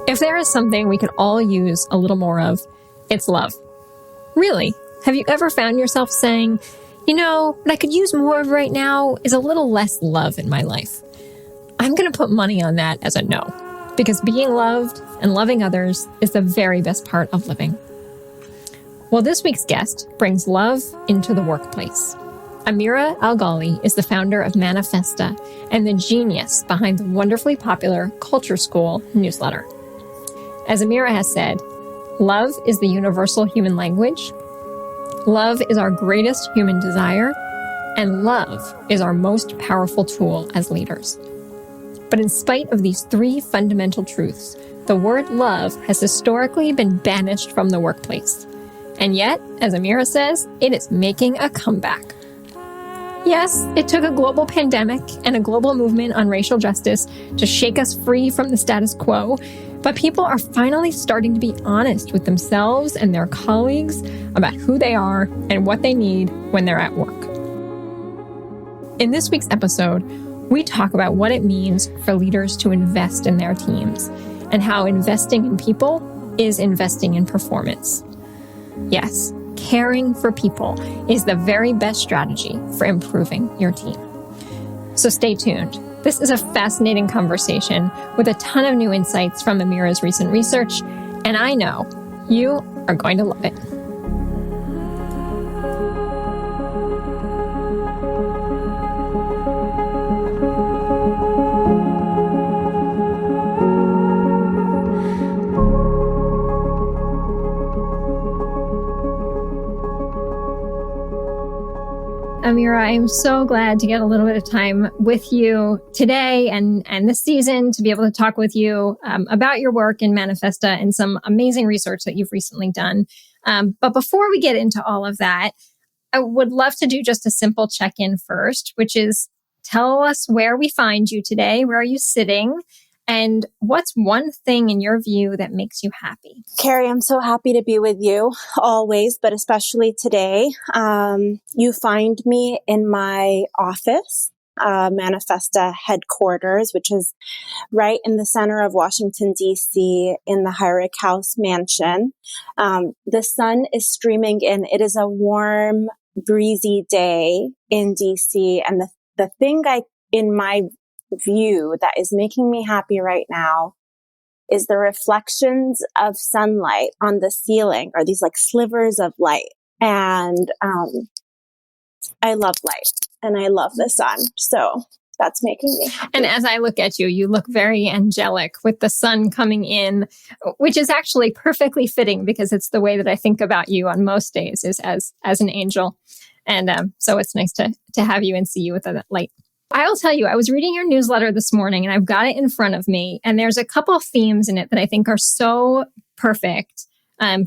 If there is something we could all use a little more of, it's love. Really, have you ever found yourself saying, what I could use more of right now is a little less love in my life? I'm going to put money on that as a no, because being loved and loving others is the very best part of living. Well, this week's guest brings love into the workplace. Amira El-Gawly is the founder of Manifesta and the genius behind the wonderfully popular Culture School newsletter. As Amira has said, love is the universal human language, love is our greatest human desire, and love is our most powerful tool as leaders. But in spite of these three fundamental truths, the word love has historically been banished from the workplace. And yet, as Amira says, it is making a comeback. Yes, it took a global pandemic and a global movement on racial justice to shake us free from the status quo, but people are finally starting to be honest with themselves and their colleagues about who they are and what they need when they're at work. In this week's episode, we talk about what it means for leaders to invest in their teams and how investing in people is investing in performance. Yes, caring for people is the very best strategy for improving your team. So stay tuned. This is a fascinating conversation with a ton of new insights from Amira's recent research, and I know you are going to love it. Amira, I'm so glad to get a little bit of time with you today and this season to be able to talk with you about your work in Manifesta and some amazing research that you've recently done. But before we get into all of that, I would love to do just a simple check-in first, which is tell us where we find you today. Where are you sitting? And what's one thing in your view that makes you happy? Carrie, I'm so happy to be with you always, but especially today. You find me in my office, Manifesta headquarters, which is right in the center of Washington, D.C. in the Hyrick House mansion. The sun is streaming in. It is a warm, breezy day in D.C. And the thing in my view that is making me happy right now is the reflections of sunlight on the ceiling, or these like slivers of light. And I love light and I love the sun. So that's making me happy. And as I look at you, you look very angelic with the sun coming in, which is actually perfectly fitting because it's the way that I think about you on most days is as an angel. And so it's nice to have you and see you with that light. I'll tell you, I was reading your newsletter this morning and I've got it in front of me. And there's a couple of themes in it that I think are so perfect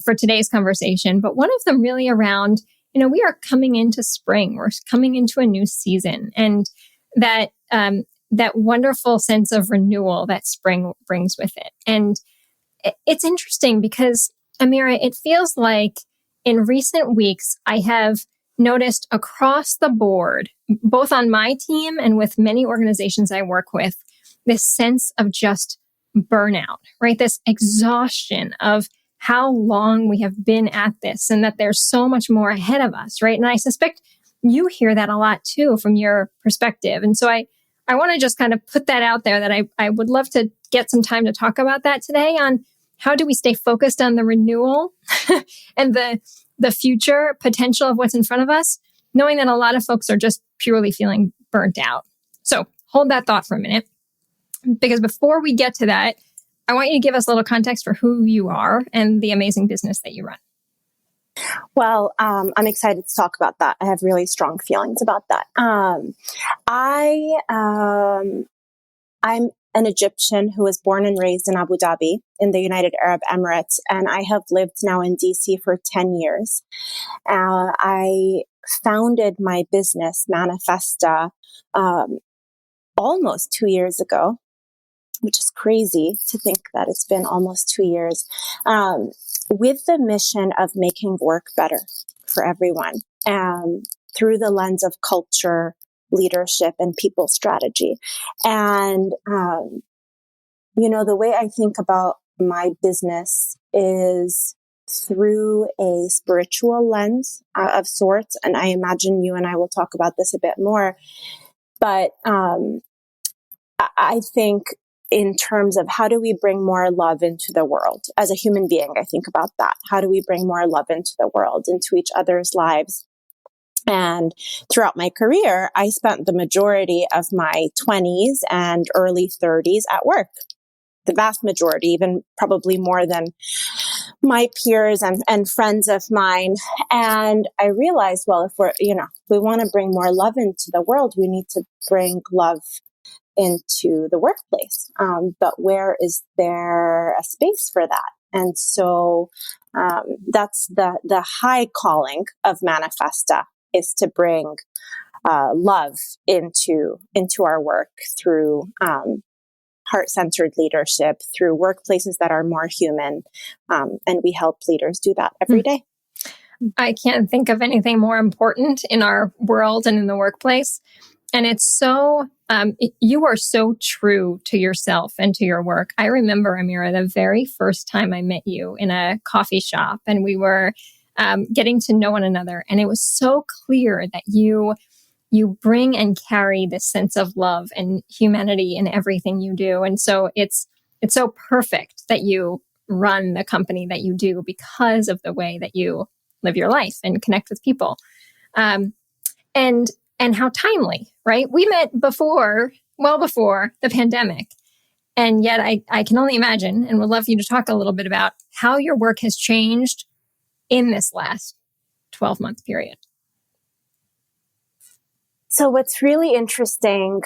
for today's conversation. But one of them really around, we are coming into spring. We're coming into a new season. And that wonderful sense of renewal that spring brings with it. And it's interesting because, Amira, it feels like in recent weeks, I have noticed across the board, both on my team and with many organizations I work with, this sense of just burnout, right? This exhaustion of how long we have been at this and that there's so much more ahead of us, right? And I suspect you hear that a lot too from your perspective. And so I want to just kind of put that out there that I would love to get some time to talk about that today on how do we stay focused on the renewal and the future potential of what's in front of us, knowing that a lot of folks are just purely feeling burnt out. So hold that thought for a minute, because before we get to that, I want you to give us a little context for who you are and the amazing business that you run. Well, I'm excited to talk about that. I have really strong feelings about that. I'm an Egyptian who was born and raised in Abu Dhabi in the United Arab Emirates, and I have lived now in DC for 10 years. I founded my business, Manifesta, almost 2 years ago, which is crazy to think that it's been almost 2 years, with the mission of making work better for everyone through the lens of culture, leadership, and people strategy. And, the way I think about my business is through a spiritual lens of sorts. And I imagine you and I will talk about this a bit more. But I think in terms of how do we bring more love into the world as a human being, I think about that. How do we bring more love into the world, into each other's lives? And throughout my career, I spent the majority of my 20s and early 30s at work. The vast majority, even probably more than my peers and friends of mine. And I realized, well, if we want to bring more love into the world, we need to bring love into the workplace. But where is there a space for that? And so that's the high calling of Manifesta, is to bring love into our work through heart-centered leadership, through workplaces that are more human. And we help leaders do that every day. I can't think of anything more important in our world and in the workplace. And it's so, you are so true to yourself and to your work. I remember, Amira, the very first time I met you in a coffee shop, and we were getting to know one another. And it was so clear that you bring and carry this sense of love and humanity in everything you do. And so it's so perfect that you run the company that you do because of the way that you live your life and connect with people. And how timely, right? We met well before the pandemic. And yet I can only imagine, and would love for you to talk a little bit about how your work has changed in this last 12-month period. So what's really interesting,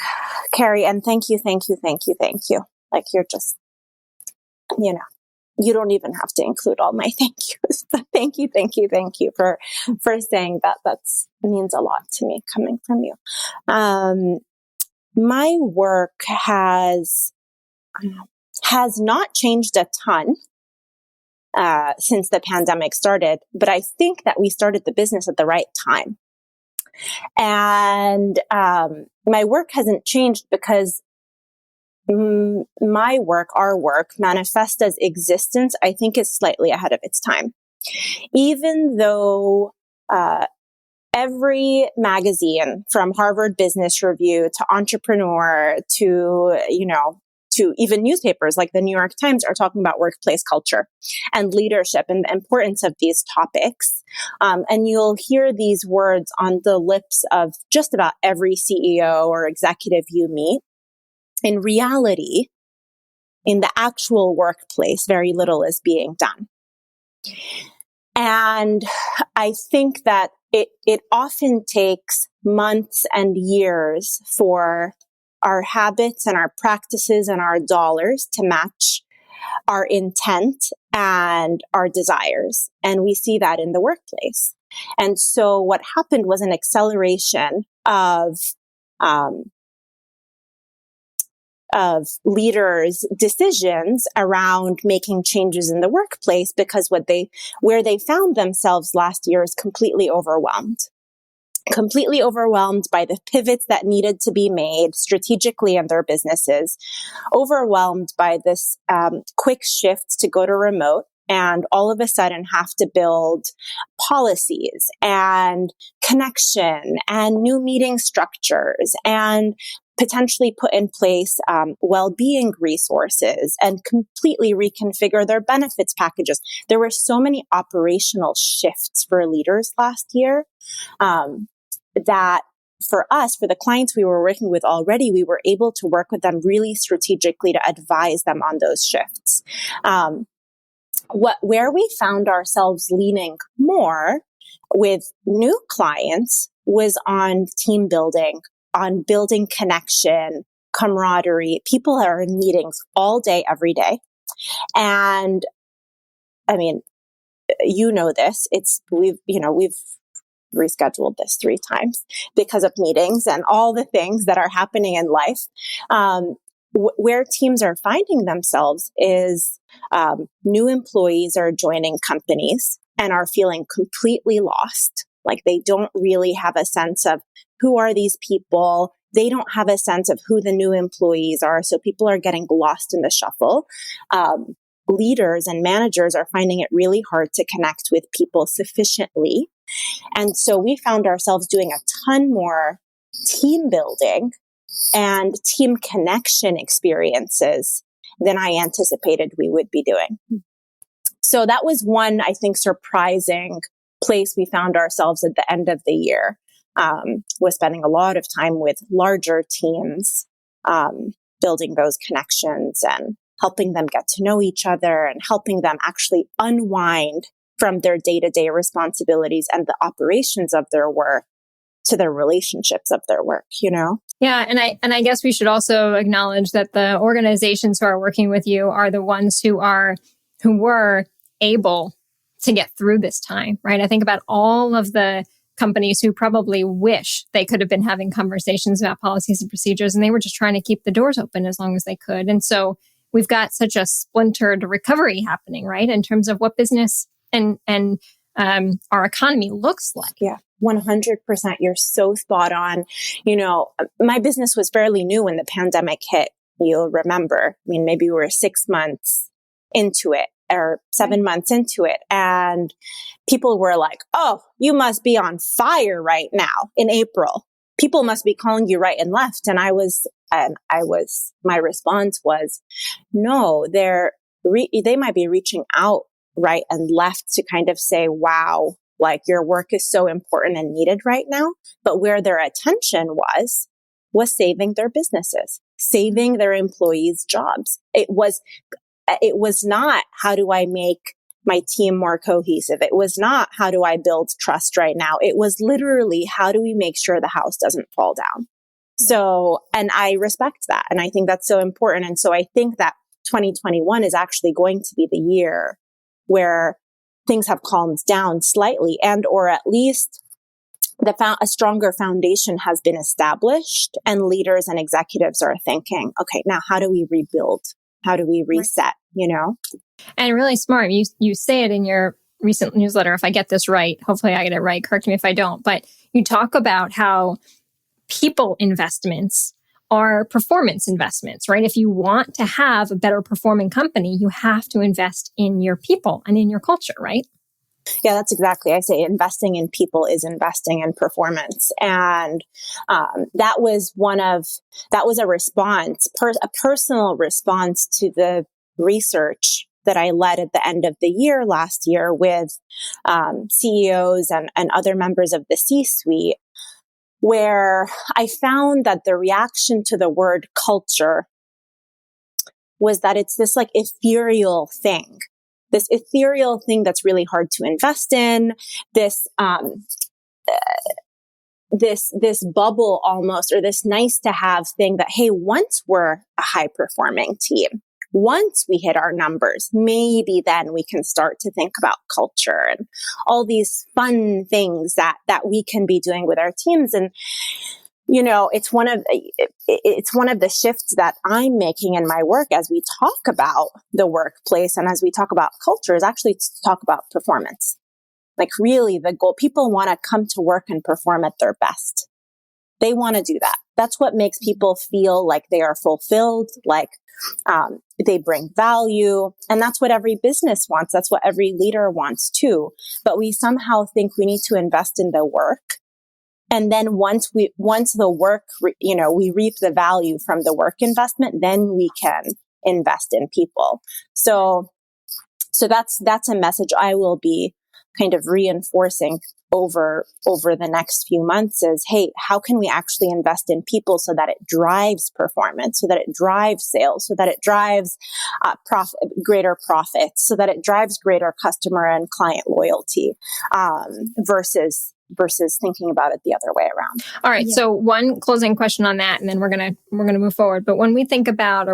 Carrie, and thank you. Like, you're just, you don't even have to include all my thank yous, but thank you for saying that. That's means a lot to me coming from you. My work has not changed a ton since the pandemic started, but I think that we started the business at the right time. And my work hasn't changed because our work, Manifesta's existence, I think is slightly ahead of its time. Even though every magazine, from Harvard Business Review to Entrepreneur to even newspapers like the New York Times, are talking about workplace culture and leadership and the importance of these topics. And you'll hear these words on the lips of just about every CEO or executive you meet. In reality, in the actual workplace, very little is being done. And I think that it often takes months and years for our habits and our practices and our dollars to match our intent and our desires. And we see that in the workplace. And so what happened was an acceleration of leaders' decisions around making changes in the workplace, because where they found themselves last year is completely overwhelmed by the pivots that needed to be made strategically in their businesses, overwhelmed by this quick shift to go to remote, and all of a sudden have to build policies and connection and new meeting structures and potentially put in place well-being resources and completely reconfigure their benefits packages. There were so many operational shifts for leaders last year that for us, for the clients we were working with already, we were able to work with them really strategically to advise them on those shifts. Where we found ourselves leaning more with new clients was on team building, on building connection, camaraderie. People are in meetings all day, every day. And I mean, this, we've rescheduled this 3 times because of meetings and all the things that are happening in life. Where teams are finding themselves is new employees are joining companies and are feeling completely lost. Like, they don't really have a sense of who are these people. They don't have a sense of who the new employees are. So people are getting lost in the shuffle. leaders and managers are finding it really hard to connect with people sufficiently. And so we found ourselves doing a ton more team building and team connection experiences than I anticipated we would be doing. So that was one, I think, surprising place we found ourselves at the end of the year, was spending a lot of time with larger teams, building those connections and helping them get to know each other and helping them actually unwind from their day-to-day responsibilities and the operations of their work to the relationships of their work, you know? Yeah. And I guess we should also acknowledge that the organizations who are working with you are the ones who were able to get through this time, right? I think about all of the companies who probably wish they could have been having conversations about policies and procedures, and they were just trying to keep the doors open as long as they could. And so we've got such a splintered recovery happening, right? In terms of what business and our economy looks like. Yeah, 100%. You're so spot on. You know, my business was fairly new when the pandemic hit. You'll remember. I mean, maybe we were 6 months into it or 7 months into it. And people were like, oh, you must be on fire right now in April. People must be calling you right and left. And my response was, no, they might be reaching out right and left to kind of say, wow, like your work is so important and needed right now. But where their attention was saving their businesses, saving their employees' jobs. It was not, how do I make my team more cohesive? It was not, how do I build trust right now? It was literally, how do we make sure the house doesn't fall down? So, and I respect that. And I think that's so important. And so I think that 2021 is actually going to be the year where things have calmed down slightly, and or at least a stronger foundation has been established, and leaders and executives are thinking, okay, now how do we rebuild? How do we reset? You know? And really smart. You say it in your recent newsletter. If I get this right, hopefully I get it right. Correct me if I don't. But you talk about how people investments are performance investments, right? If you want to have a better performing company, you have to invest in your people and in your culture, right? Yeah, that's exactly. I say investing in people is investing in performance. And that was a response, a personal response to the research that I led at the end of the year last year with CEOs and other members of the C-suite, where I found that the reaction to the word culture was that it's this like ethereal thing. This ethereal thing that's really hard to invest in, this bubble almost, or this nice to have thing that, hey, once we're a high performing team, once we hit our numbers, maybe then we can start to think about culture and all these fun things that we can be doing with our teams. And you know, it's one of the shifts that I'm making in my work as we talk about the workplace and as we talk about culture, is actually to talk about performance. Like really the goal, people want to come to work and perform at their best. They want to do that. That's what makes people feel like they are fulfilled, like they bring value. And that's what every business wants. That's what every leader wants too. But we somehow think we need to invest in the work. And then once the work, we reap the value from the work investment, then we can invest in people. So that's a message I will be kind of reinforcing over the next few months is, hey, how can we actually invest in people so that it drives performance, so that it drives sales, so that it drives greater profits, so that it drives greater customer and client loyalty, versus thinking about it the other way around. All right. Yeah. So one closing question on that, and then we're gonna move forward. But when you think about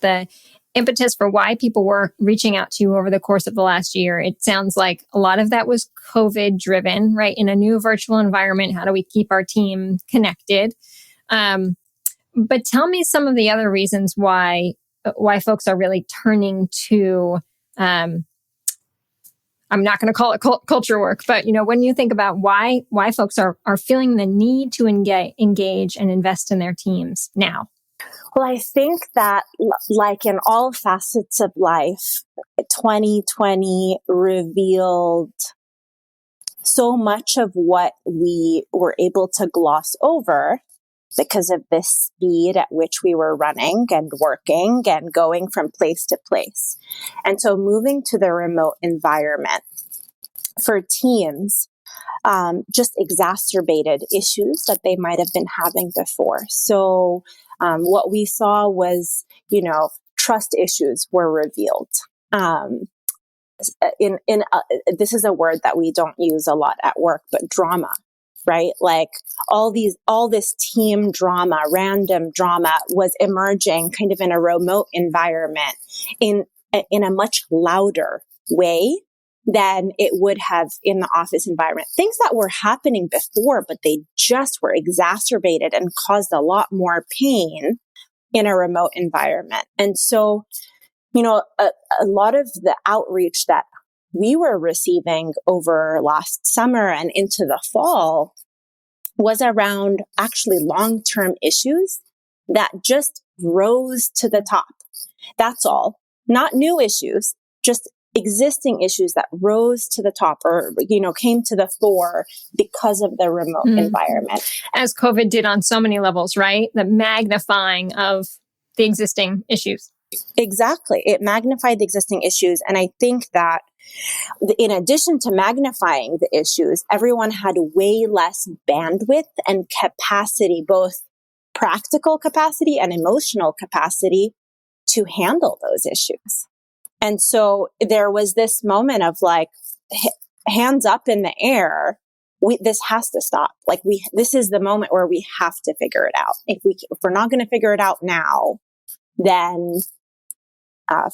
the impetus for why people were reaching out to you over the course of the last year, it sounds like a lot of that was COVID driven, right? In a new virtual environment, how do we keep our team connected? But tell me some of the other reasons why folks are really turning to. I'm not going to call it culture work, but when you think about why folks are feeling the need to engage and invest in their teams now. Well, I think that like in all facets of life, 2020 revealed so much of what we were able to gloss over because of the speed at which we were running and working and going from place to place. And so moving to the remote environment for teams just exacerbated issues that they might have been having before. So what we saw was, trust issues were revealed. This is a word that we don't use a lot at work, but drama, right? Like all this team drama, random drama was emerging kind of in a remote environment in a much louder way than it would have in the office environment. Things that were happening before, but they just were exacerbated and caused a lot more pain in a remote environment. And so, a lot of the outreach that we were receiving over last summer and into the fall was around actually long-term issues that just rose to the top. That's all. Not new issues, just existing issues that rose to the top or, came to the fore because of the remote environment. As COVID did on so many levels, right? The magnifying of the existing issues. Exactly. It magnified the existing issues. And I think that in addition to magnifying the issues, everyone had way less bandwidth and capacity, both practical capacity and emotional capacity to handle those issues. And so there was this moment of like hands up in the air. This has to stop. This is the moment where we have to figure it out. If we're not going to figure it out now, then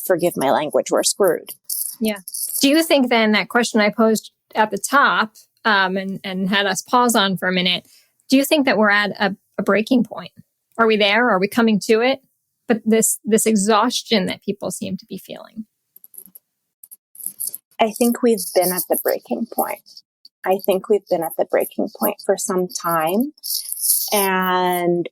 forgive my language, we're screwed. Yeah. Do you think then that question I posed at the top and had us pause on for a minute, do you think that we're at a breaking point? Are we there? Are we coming to it? But this exhaustion that people seem to be feeling. I think we've been at the breaking point. I think we've been at the breaking point for some time. And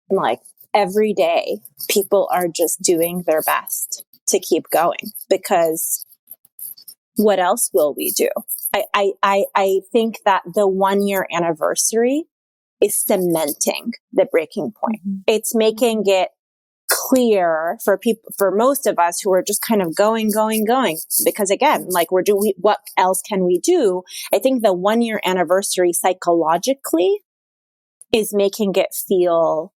like every day, people are just doing their best to keep going because what else will we do? I think that the 1-year anniversary is cementing the breaking point. Mm-hmm. It's making it clear for people, for most of us who are just kind of going. Because again, like what else can we do? I think the 1-year anniversary psychologically is making it feel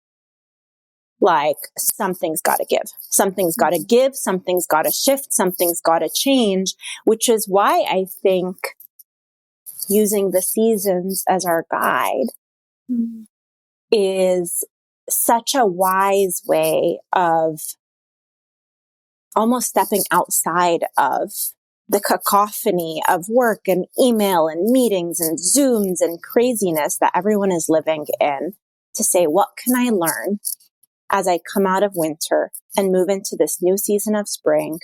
like something's got to give. Something's got to give. Something's got to shift. Something's got to change, which is why I think using the seasons as our guide is such a wise way of almost stepping outside of the cacophony of work and email and meetings and Zooms and craziness that everyone is living in to say, what can I learn as I come out of winter and move into this new season of spring?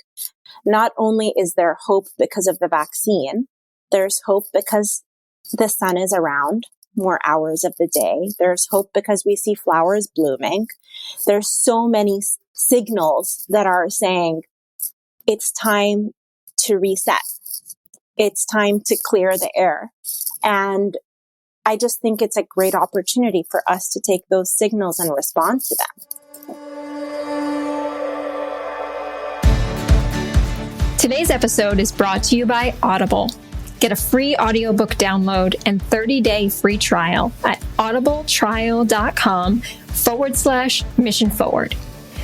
Not only is there hope because of the vaccine, there's hope because the sun is around more hours of the day. There's hope because we see flowers blooming. There's so many signals that are saying it's time to reset. It's time to clear the air. And I just think it's a great opportunity for us to take those signals and respond to them. Today's episode is brought to you by Audible. Get a free audiobook download and 30-day free trial at audibletrial.com/mission forward.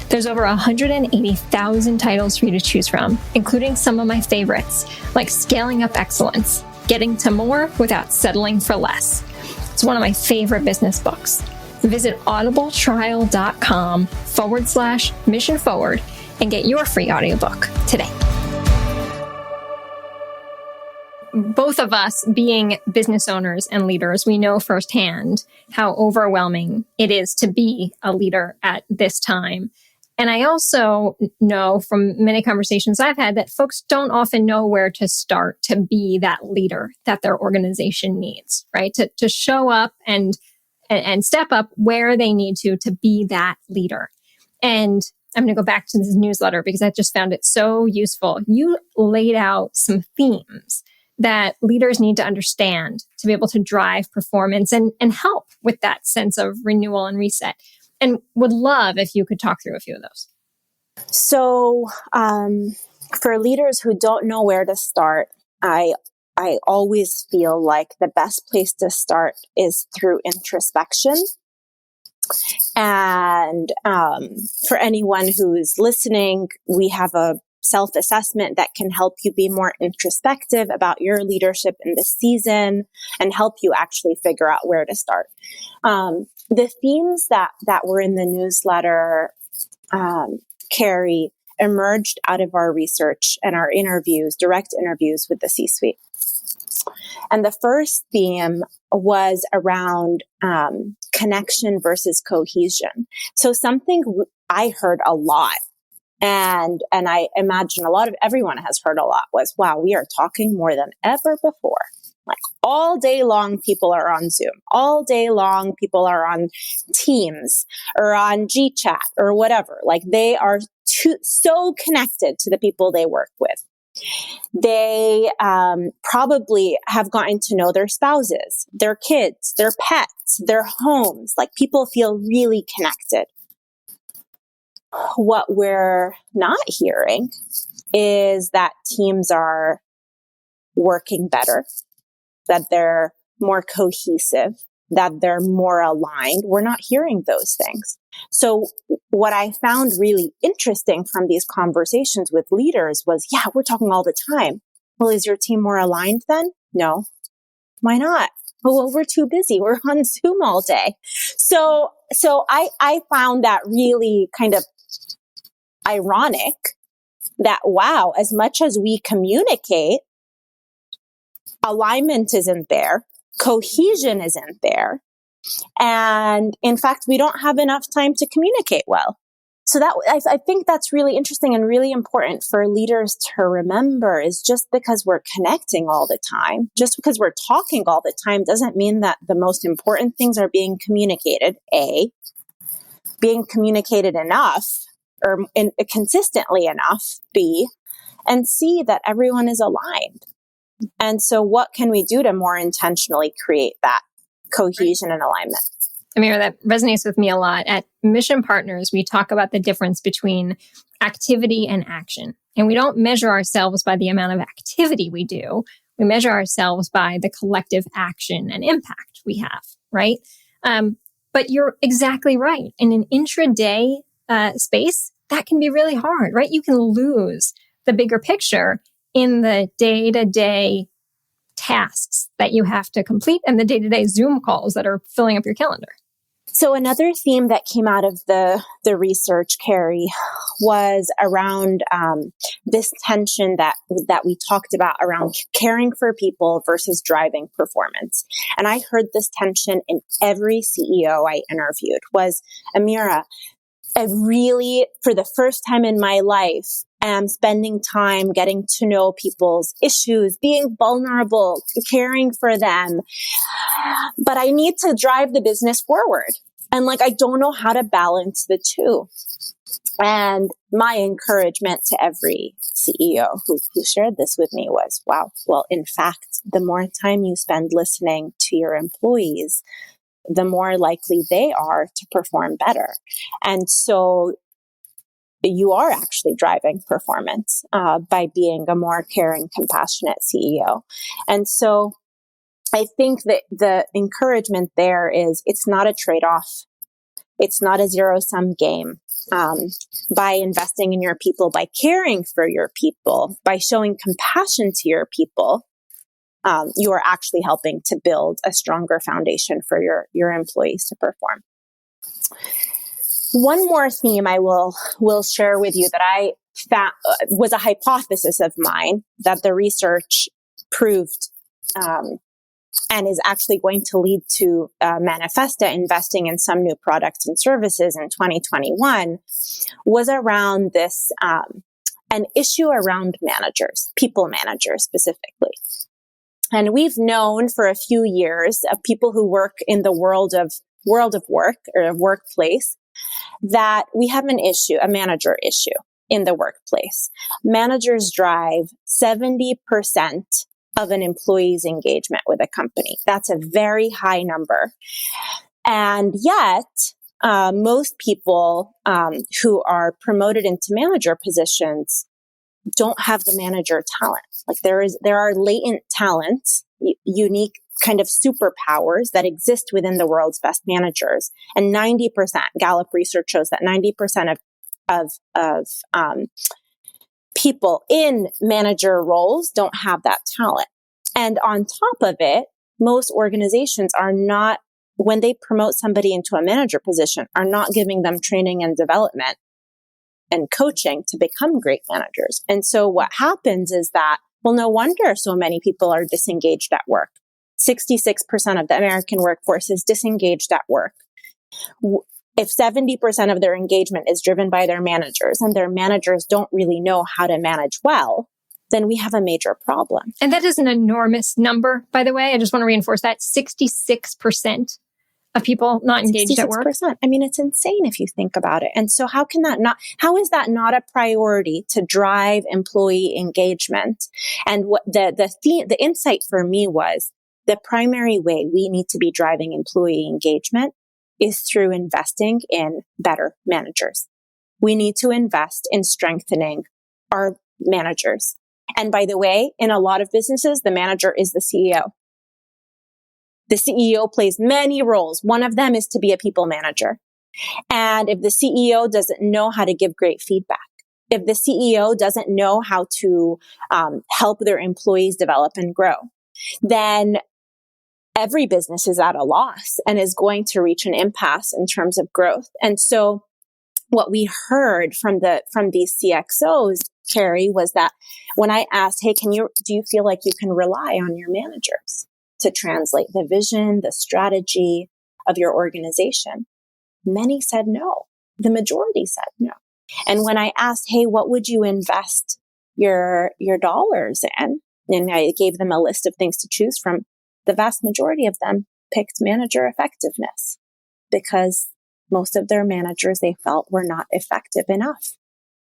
There's over 180,000 titles for you to choose from, including some of my favorites, like Scaling Up Excellence, Getting to More Without Settling for Less. It's one of my favorite business books. Visit audibletrial.com/mission forward and get your free audiobook today. Both of us being business owners and leaders, we know firsthand how overwhelming it is to be a leader at this time. And I also know from many conversations I've had that folks don't often know where to start to be that leader that their organization needs, right? To show up and and step up where they need to be that leader. And I'm going to go back to this newsletter because I just found it so useful. You laid out some themes that leaders need to understand to be able to drive performance and help with that sense of renewal and reset. And would love if you could talk through a few of those. So for leaders who don't know where to start, I always feel like the best place to start is through introspection. And for anyone who's listening, we have a self-assessment that can help you be more introspective about your leadership in this season and help you actually figure out where to start. The themes that were in the newsletter, Carrie, emerged out of our research and our interviews, direct interviews with the C-suite. And the first theme was around connection versus cohesion. So something I heard a lot, and I imagine everyone has heard a lot, was, wow, we are talking more than ever before. Like all day long, people are on Zoom. All day long, people are on Teams or on GChat or whatever. Like they are so connected to the people they work with. They probably have gotten to know their spouses, their kids, their pets, their homes. Like people feel really connected. What we're not hearing is that teams are working better, that they're more cohesive, that they're more aligned. We're not hearing those things. So what I found really interesting from these conversations with leaders was, yeah, we're talking all the time. Well, is your team more aligned then? No. Why not? Well, we're too busy. We're on Zoom all day. So I found that really kind of ironic that, wow, as much as we communicate, alignment isn't there. Cohesion isn't there. And in fact, we don't have enough time to communicate well. So that I think that's really interesting and really important for leaders to remember, is just because we're connecting all the time, just because we're talking all the time, doesn't mean that the most important things are being communicated. A, being communicated enough or consistently enough. B, and C, that everyone is aligned. And so what can we do to more intentionally create that cohesion and alignment? Amira, that resonates with me a lot. At Mission Partners, we talk about the difference between activity and action. And we don't measure ourselves by the amount of activity we do. We measure ourselves by the collective action and impact we have, right? But you're exactly right. In an intraday space, that can be really hard, right? You can lose the bigger picture in the day-to-day tasks that you have to complete and the day-to-day Zoom calls that are filling up your calendar. So another theme that came out of the research, Carrie, was around this tension that we talked about around caring for people versus driving performance. And I heard this tension in every CEO I interviewed was, Amira, I really, for the first time in my life, am spending time getting to know people's issues, being vulnerable, caring for them. But I need to drive the business forward. And I don't know how to balance the two. And my encouragement to every CEO who shared this with me was, wow, well, in fact, the more time you spend listening to your employees, the more likely they are to perform better. And so you are actually driving performance by being a more caring, compassionate CEO. And so I think that the encouragement there is it's not a trade-off. It's not a zero-sum game. By investing in your people, by caring for your people, by showing compassion to your people, you are actually helping to build a stronger foundation for your employees to perform. One more theme I will share with you that I found was a hypothesis of mine that the research proved and is actually going to lead to Manifesta investing in some new products and services in 2021 was around this, an issue around managers, people managers specifically. And we've known for a few years of people who work in the world of world of work or a workplace, that we have a manager issue in the workplace. Managers drive 70% of an employee's engagement with a company. That's a very high number. And yet, most people who are promoted into manager positions don't have the manager talent. Like there are latent talents, unique kind of superpowers that exist within the world's best managers. And 90%, Gallup research shows that 90% of people in manager roles don't have that talent. And on top of it, most organizations are not, when they promote somebody into a manager position, are not giving them training and development and coaching to become great managers. And so what happens is that, well, no wonder so many people are disengaged at work. 66% of the American workforce is disengaged at work. If 70% of their engagement is driven by their managers and their managers don't really know how to manage well, then we have a major problem. And that is an enormous number, by the way. I just want to reinforce that 66% of people not engaged at work. 66%. I mean, it's insane if you think about it. And so how is that not a priority to drive employee engagement? And what the insight for me was, the primary way we need to be driving employee engagement is through investing in better managers. We need to invest in strengthening our managers. And by the way, in a lot of businesses, the manager is the CEO. The CEO plays many roles. One of them is to be a people manager. And if the CEO doesn't know how to give great feedback, if the CEO doesn't know how to help their employees develop and grow, then every business is at a loss and is going to reach an impasse in terms of growth. And so what we heard from these CXOs, Carrie, was that when I asked, hey, do you feel like you can rely on your managers to translate the vision, the strategy of your organization? Many said no. The majority said no. And when I asked, hey, what would you invest your dollars in? And I gave them a list of things to choose from. The vast majority of them picked manager effectiveness because most of their managers, they felt, were not effective enough.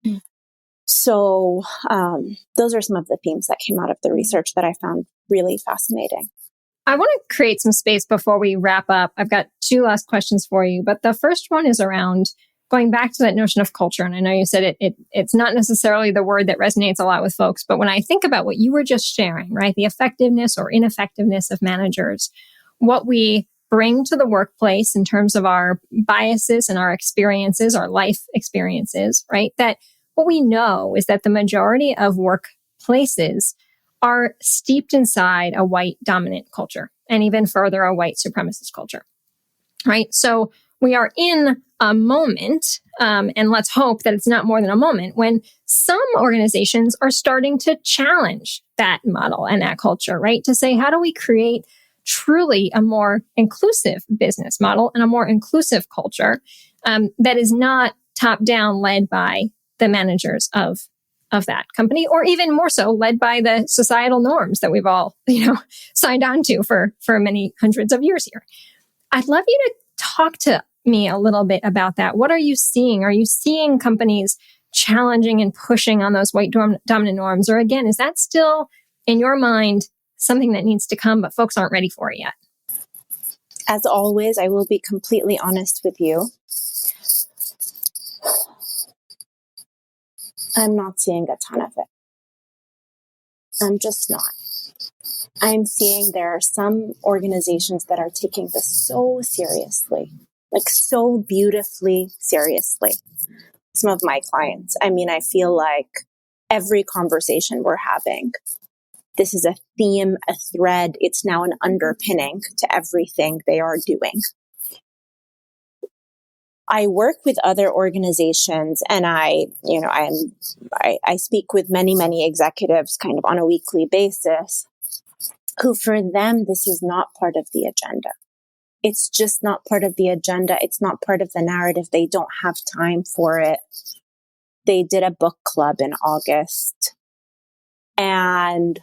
Mm. So those are some of the themes that came out of the research that I found really fascinating. I want to create some space before we wrap up. I've got two last questions for you, but the first one is around going back to that notion of culture. And I know you said it's not necessarily the word that resonates a lot with folks, but when I think about what you were just sharing, right, the effectiveness or ineffectiveness of managers, what we bring to the workplace in terms of our biases and our experiences, our life experiences, right, that what we know is that the majority of workplaces are steeped inside a white dominant culture, and even further, a white supremacist culture, right? So we are in a moment, and let's hope that it's not more than a moment, when some organizations are starting to challenge that model and that culture, right? To say, how do we create truly a more inclusive business model and a more inclusive culture that is not top down, led by the managers of that company, or even more so led by the societal norms that we've all, signed on to for many hundreds of years here. I'd love you to talk to me a little bit about that. What are you seeing? Are you seeing companies challenging and pushing on those white dominant norms? Or again, is that still, in your mind, something that needs to come, but folks aren't ready for it yet? As always, I will be completely honest with you. I'm not seeing a ton of it. I'm just not. I'm seeing there are some organizations that are taking this so seriously, like so beautifully seriously. Some of my clients, I mean, I feel like every conversation we're having, this is a theme, a thread. It's now an underpinning to everything they are doing. I work with other organizations, and I speak with many executives kind of on a weekly basis, who for them, this is not part of the agenda. It's just not part of the agenda. It's not part of the narrative. They don't have time for it. They did a book club in August. And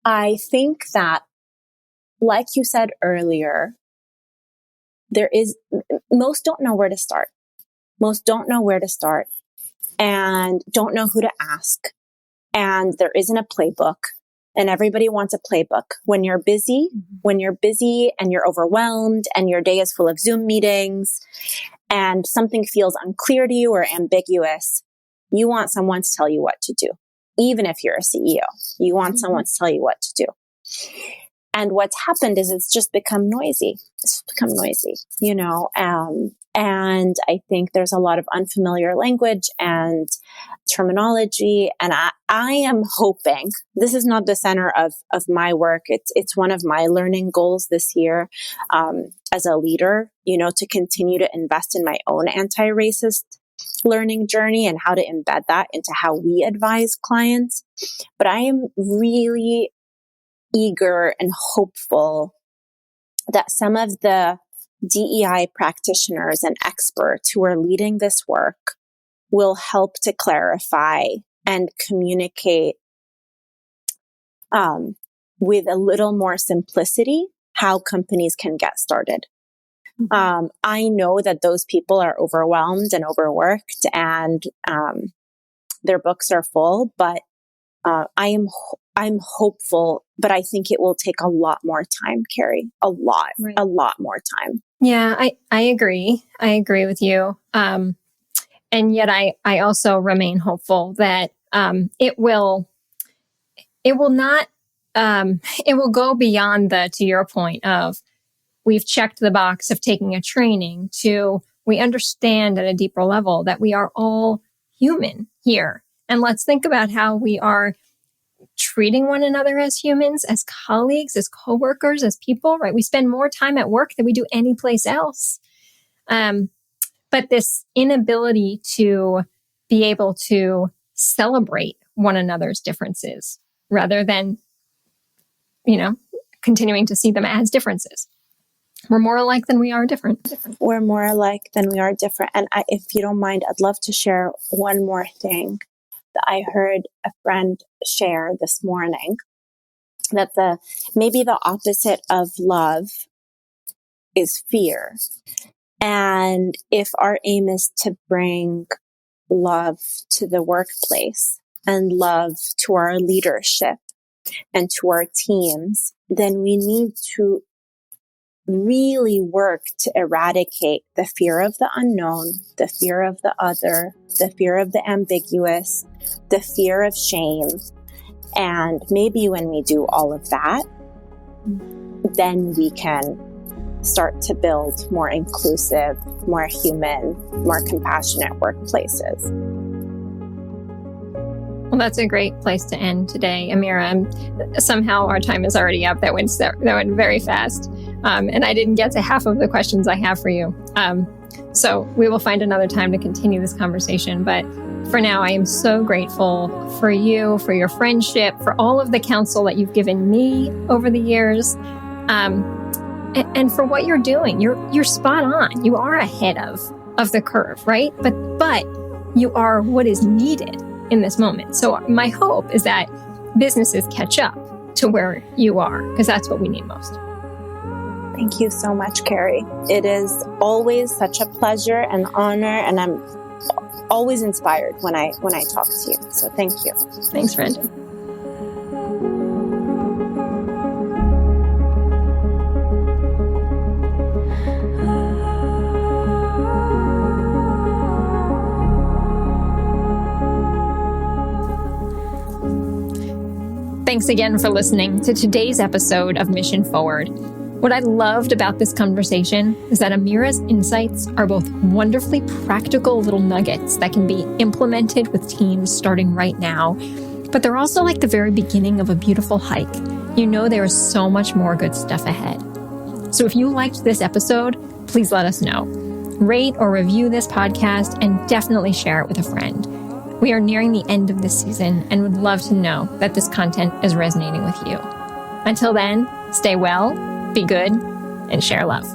I think that like you said earlier, most don't know where to start. Most don't know where to start and don't know who to ask. And there isn't a playbook, and everybody wants a playbook. When you're busy and you're overwhelmed and your day is full of Zoom meetings and something feels unclear to you or ambiguous, you want someone to tell you what to do. Even if you're a CEO, you want someone to tell you what to do. And what's happened is it's just become noisy. And I think there's a lot of unfamiliar language and terminology. And I am hoping, this is not the center of my work. It's one of my learning goals this year, as a leader, to continue to invest in my own anti-racist learning journey and how to embed that into how we advise clients. But I am really eager and hopeful that some of the DEI practitioners and experts who are leading this work will help to clarify and communicate with a little more simplicity how companies can get started. I know that those people are overwhelmed and overworked and their books are full, but I'm hopeful, but I think it will take a lot more time, Carrie. A lot more time. Yeah, I agree. I agree with you. And yet I also remain hopeful that it will go beyond to your point of we've checked the box of taking a training to we understand at a deeper level that we are all human here. And let's think about how we are treating one another as humans, as colleagues, as coworkers, as people, right? We spend more time at work than we do any place else. But this inability to be able to celebrate one another's differences rather than, continuing to see them as differences. We're more alike than we are different. We're more alike than we are different. And if you don't mind, I'd love to share one more thing that I heard a friend share this morning, that maybe the opposite of love is fear. And if our aim is to bring love to the workplace and love to our leadership and to our teams, then we need to really work to eradicate the fear of the unknown, the fear of the other, the fear of the ambiguous, the fear of shame. And maybe when we do all of that, then we can start to build more inclusive, more human, more compassionate workplaces. Well, that's a great place to end today, Amira. Somehow our time is already up. That went very fast. And I didn't get to half of the questions I have for you. So we will find another time to continue this conversation. But for now, I am so grateful for you, for your friendship, for all of the counsel that you've given me over the years, and for what you're doing. You're spot on. You are ahead of the curve, right? But you are what is needed in this moment. So my hope is that businesses catch up to where you are, because that's what we need most. Thank you so much, Carrie. It is always such a pleasure and honor, and I'm always inspired when I talk to you. So thank you. Thanks, friend. Thanks again for listening to today's episode of Mission Forward. What I loved about this conversation is that Amira's insights are both wonderfully practical little nuggets that can be implemented with teams starting right now, but they're also like the very beginning of a beautiful hike. There is so much more good stuff ahead. So if you liked this episode, please let us know. Rate or review this podcast and definitely share it with a friend. We are nearing the end of this season and would love to know that this content is resonating with you. Until then, stay well, be good, and share love.